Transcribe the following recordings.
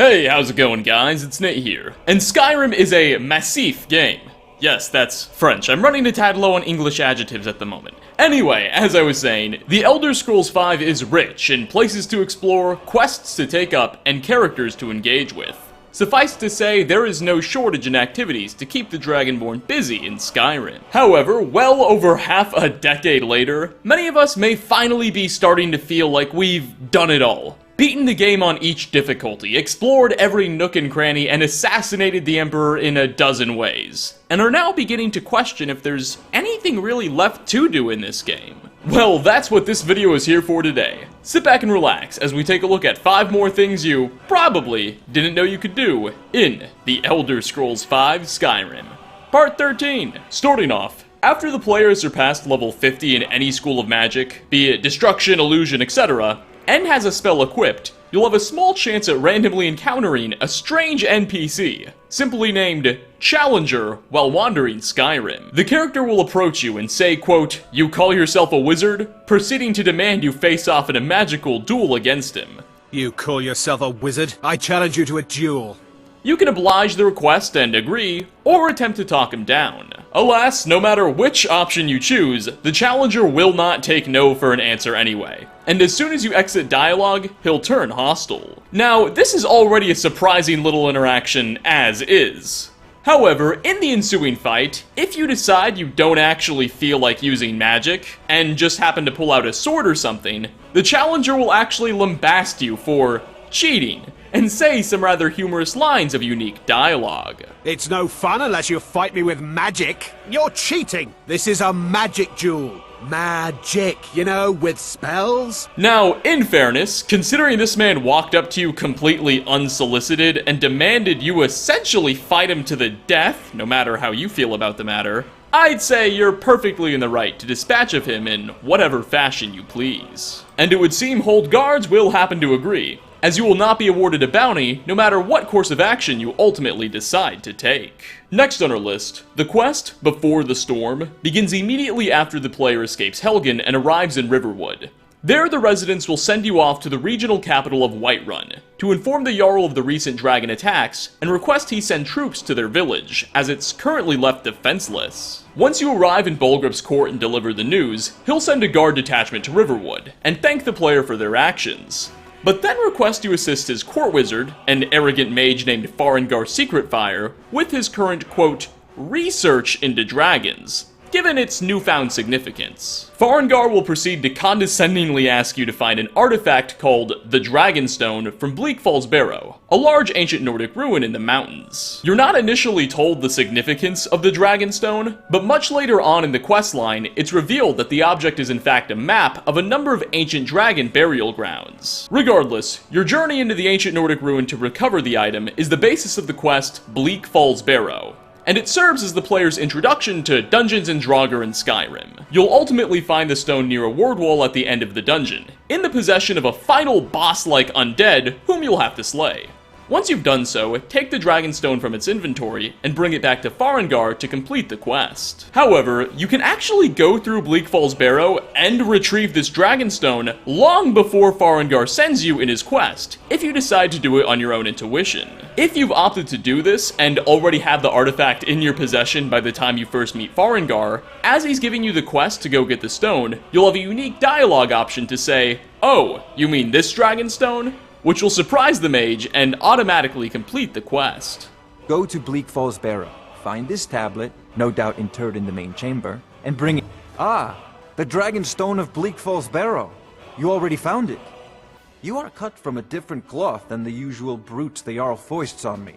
Hey, how's it going, guys? It's Nate here. And Skyrim is a massif game. Yes, that's French. I'm running a tad low on English adjectives at the moment. Anyway, as I was saying, The Elder Scrolls V is rich in places to explore, quests to take up, and characters to engage with. Suffice to say, there is no shortage in activities to keep the Dragonborn busy in Skyrim. However, well over half a decade later, many of us may finally be starting to feel like we've done it all. Beaten the game on each difficulty, explored every nook and cranny, and assassinated the Emperor in a dozen ways, and are now beginning to question if there's anything really left to do in this game. Well, that's what this video is here for today. Sit back and relax as we take a look at 5 more things you probably didn't know you could do in The Elder Scrolls V Skyrim. Part 13. Starting off, after the player has surpassed level 50 in any school of magic, be it destruction, illusion, etc., and has a spell equipped, you'll have a small chance at randomly encountering a strange NPC, simply named Challenger, while wandering Skyrim. The character will approach you and say, quote, "You call yourself a wizard?" proceeding to demand you face off in a magical duel against him. You call yourself a wizard? I challenge you to a duel. You can oblige the request and agree, or attempt to talk him down. Alas, no matter which option you choose, the challenger will not take no for an answer anyway, and as soon as you exit dialogue, he'll turn hostile. Now, this is already a surprising little interaction as is. However, in the ensuing fight, if you decide you don't actually feel like using magic, and just happen to pull out a sword or something, the challenger will actually lambast you for cheating, and say some rather humorous lines of unique dialogue. It's no fun unless you fight me with magic. You're cheating. This is a magic duel. Magic, you know, with spells. Now, in fairness, considering this man walked up to you completely unsolicited and demanded you essentially fight him to the death, no matter how you feel about the matter, I'd say you're perfectly in the right to dispatch of him in whatever fashion you please. And it would seem Hold Guards will happen to agree, as you will not be awarded a bounty no matter what course of action you ultimately decide to take. Next on our list, the quest, Before the Storm, begins immediately after the player escapes Helgen and arrives in Riverwood. There, the residents will send you off to the regional capital of Whiterun to inform the Jarl of the recent dragon attacks and request he send troops to their village, as it's currently left defenseless. Once you arrive in Bolgrup's court and deliver the news, he'll send a guard detachment to Riverwood and thank the player for their actions, but then request you assist his court wizard, an arrogant mage named Farengar Secretfire, with his current, quote, research into dragons, given its newfound significance. Farengar will proceed to condescendingly ask you to find an artifact called the Dragonstone from Bleak Falls Barrow, a large ancient Nordic ruin in the mountains. You're not initially told the significance of the Dragonstone, but much later on in the questline, it's revealed that the object is in fact a map of a number of ancient dragon burial grounds. Regardless, your journey into the ancient Nordic ruin to recover the item is the basis of the quest Bleak Falls Barrow, and it serves as the player's introduction to Dungeons and Draugr in Skyrim. You'll ultimately find the stone near a ward wall at the end of the dungeon, in the possession of a final boss-like undead whom you'll have to slay. Once you've done so, take the Dragonstone from its inventory and bring it back to Farengar to complete the quest. However, you can actually go through Bleak Falls Barrow and retrieve this Dragonstone long before Farengar sends you in his quest, if you decide to do it on your own intuition. If you've opted to do this and already have the artifact in your possession by the time you first meet Farengar, as he's giving you the quest to go get the stone, you'll have a unique dialogue option to say, "Oh, you mean this Dragonstone?" which will surprise the mage and automatically complete the quest. Go to Bleak Falls Barrow, find this tablet, no doubt interred in the main chamber, and bring it. Ah, the Dragonstone of Bleak Falls Barrow. You already found it. You are cut from a different cloth than the usual brutes the Jarl foists on me.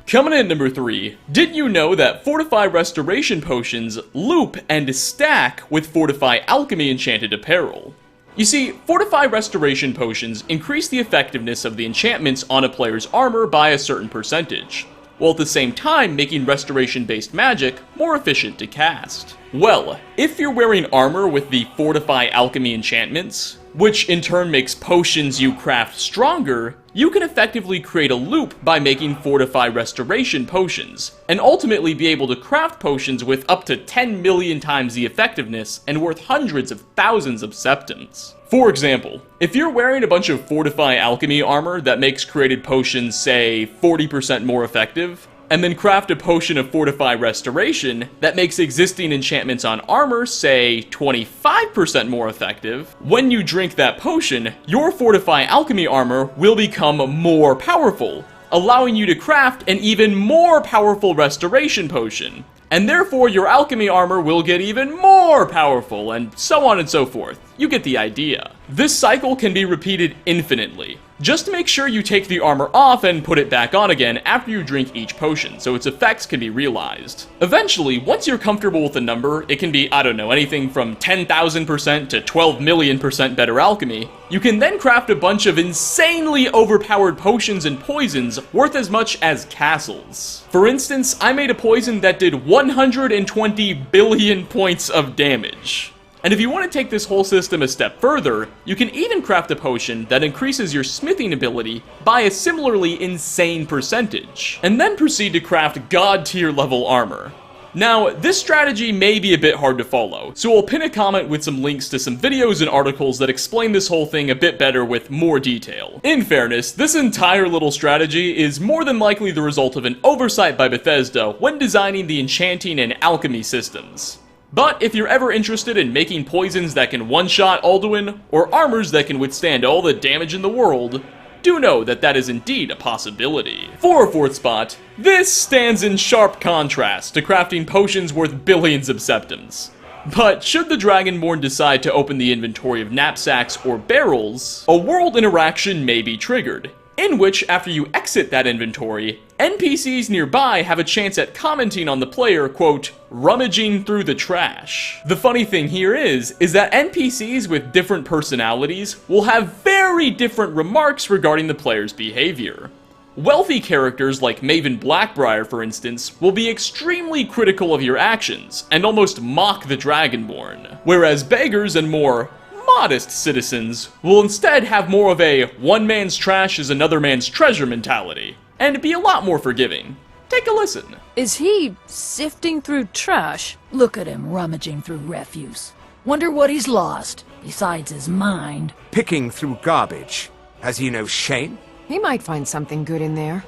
Coming in at number 3, did you know that Fortify Restoration Potions loop and stack with Fortify Alchemy Enchanted Apparel? You see, Fortify Restoration Potions increase the effectiveness of the enchantments on a player's armor by a certain percentage, while at the same time making restoration-based magic more efficient to cast. Well, if you're wearing armor with the Fortify Alchemy enchantments, which in turn makes potions you craft stronger, you can effectively create a loop by making Fortify Restoration potions, and ultimately be able to craft potions with up to 10 million times the effectiveness and worth hundreds of thousands of septims. For example, if you're wearing a bunch of Fortify Alchemy armor that makes created potions, say, 40% more effective, and then craft a potion of Fortify Restoration that makes existing enchantments on armor, say, 25% more effective, when you drink that potion, your Fortify Alchemy armor will become more powerful, allowing you to craft an even more powerful Restoration potion. And therefore your alchemy armor will get even more powerful, and so on and so forth. You get the idea. This cycle can be repeated infinitely. Just make sure you take the armor off and put it back on again after you drink each potion, so its effects can be realized. Eventually, once you're comfortable with the number, it can be, I don't know, anything from 10,000% to 12 million% better alchemy, you can then craft a bunch of insanely overpowered potions and poisons worth as much as castles. For instance, I made a poison that did 120 billion points of damage. And if you want to take this whole system a step further, you can even craft a potion that increases your smithing ability by a similarly insane percentage, and then proceed to craft god tier level armor. Now, this strategy may be a bit hard to follow, so I'll pin a comment with some links to some videos and articles that explain this whole thing a bit better with more detail. In fairness, this entire little strategy is more than likely the result of an oversight by Bethesda when designing the enchanting and alchemy systems. But if you're ever interested in making poisons that can one-shot Alduin, or armors that can withstand all the damage in the world, do know that that is indeed a possibility. For a fourth spot, this stands in sharp contrast to crafting potions worth billions of septims. But should the Dragonborn decide to open the inventory of knapsacks or barrels, a world interaction may be triggered, in which, after you exit that inventory, NPCs nearby have a chance at commenting on the player, quote, rummaging through the trash. The funny thing here is that NPCs with different personalities will have very different remarks regarding the player's behavior. Wealthy characters like Maven Blackbriar, for instance, will be extremely critical of your actions, and almost mock the Dragonborn, whereas beggars and more modest citizens will instead have more of a one man's trash is another man's treasure mentality, and be a lot more forgiving. Take a listen. Is he sifting through trash? Look at him rummaging through refuse. Wonder what he's lost, besides his mind. Picking through garbage. Has he no shame? He might find something good in there.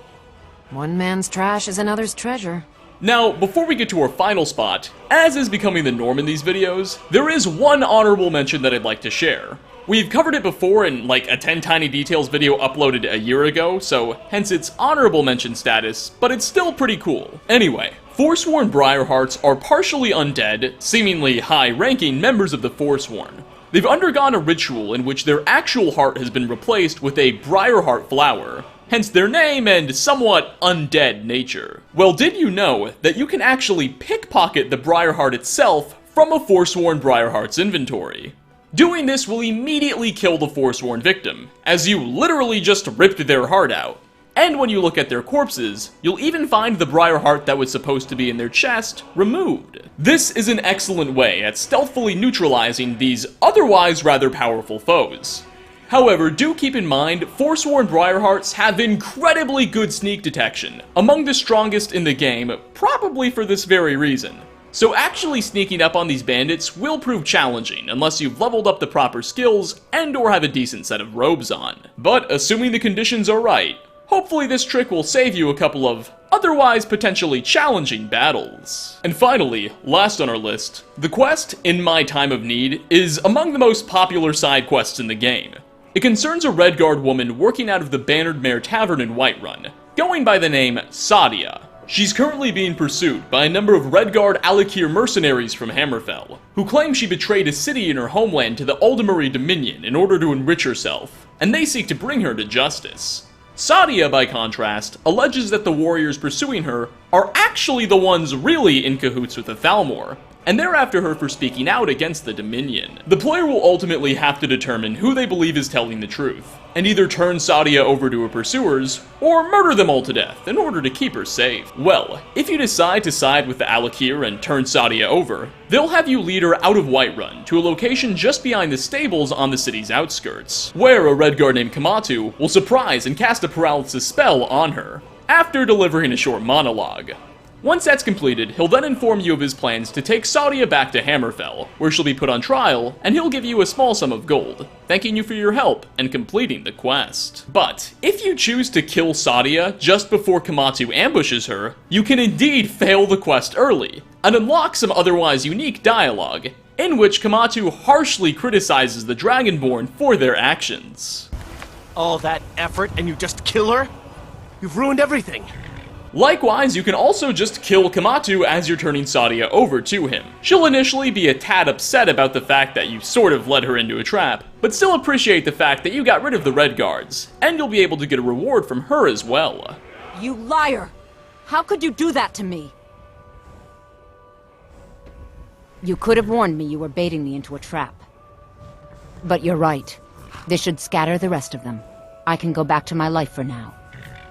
One man's trash is another's treasure. Now, before we get to our final spot, as is becoming the norm in these videos, there is one honorable mention that I'd like to share. We've covered it before in like a 10 Tiny Details video uploaded a year ago, so hence its honorable mention status, but it's still pretty cool. Anyway, forsworn briar hearts are partially undead, seemingly high-ranking members of the forsworn. They've undergone a ritual in which their actual heart has been replaced with a briar heart flower, hence their name and somewhat undead nature. Well, did you know that you can actually pickpocket the briar heart itself from a forsworn briar heart's inventory? Doing this will immediately kill the forsworn victim, as you literally just ripped their heart out. And when you look at their corpses, you'll even find the briar heart that was supposed to be in their chest removed. This is an excellent way at stealthily neutralizing these otherwise rather powerful foes. However, do keep in mind, forsworn briarhearts have incredibly good sneak detection, among the strongest in the game, probably for this very reason. So actually sneaking up on these bandits will prove challenging unless you've leveled up the proper skills and or have a decent set of robes on. But assuming the conditions are right, hopefully this trick will save you a couple of otherwise potentially challenging battles. And finally, last on our list, the quest, In My Time of Need, is among the most popular side quests in the game. It concerns a Redguard woman working out of the Bannered Mare Tavern in Whiterun, going by the name Satya. She's currently being pursued by a number of Redguard Alikir mercenaries from Hammerfell, who claim she betrayed a city in her homeland to the Aldemari Dominion in order to enrich herself, and they seek to bring her to justice. Satya, by contrast, alleges that the warriors pursuing her are actually the ones really in cahoots with the Thalmor, and they're after her for speaking out against the Dominion. The player will ultimately have to determine who they believe is telling the truth, and either turn Satya over to her pursuers, or murder them all to death in order to keep her safe. Well, if you decide to side with the Alakir and turn Satya over, they'll have you lead her out of Whiterun to a location just behind the stables on the city's outskirts, where a Redguard named Kamatu will surprise and cast a paralysis spell on her, after delivering a short monologue. Once that's completed, he'll then inform you of his plans to take Satya back to Hammerfell, where she'll be put on trial, and he'll give you a small sum of gold, thanking you for your help and completing the quest. But if you choose to kill Satya just before Kamatu ambushes her, you can indeed fail the quest early, and unlock some otherwise unique dialogue, in which Kamatu harshly criticizes the Dragonborn for their actions. All that effort and you just kill her? You've ruined everything. Likewise, you can also just kill Kamatu as you're turning Satya over to him. She'll initially be a tad upset about the fact that you sort of led her into a trap, but still appreciate the fact that you got rid of the Red Guards, and you'll be able to get a reward from her as well. You liar! How could you do that to me? You could have warned me you were baiting me into a trap. But you're right. This should scatter the rest of them. I can go back to my life for now.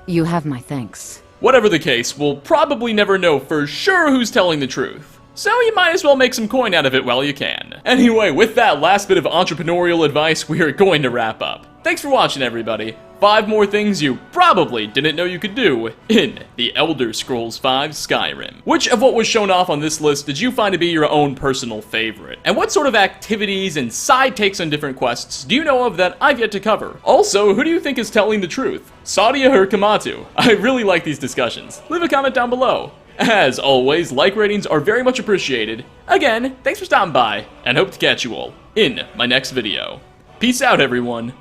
You have my thanks. Whatever the case, we'll probably never know for sure who's telling the truth, so you might as well make some coin out of it while you can. Anyway, with that last bit of entrepreneurial advice, we are going to wrap up. Thanks for watching, everybody. 5 more things you probably didn't know you could do in The Elder Scrolls V Skyrim. Which of what was shown off on this list did you find to be your own personal favorite? And what sort of activities and side takes on different quests do you know of that I've yet to cover? Also, who do you think is telling the truth? Satya or Kamatu? I really like these discussions. Leave a comment down below. As always, like ratings are very much appreciated. Again, thanks for stopping by, and hope to catch you all in my next video. Peace out, everyone.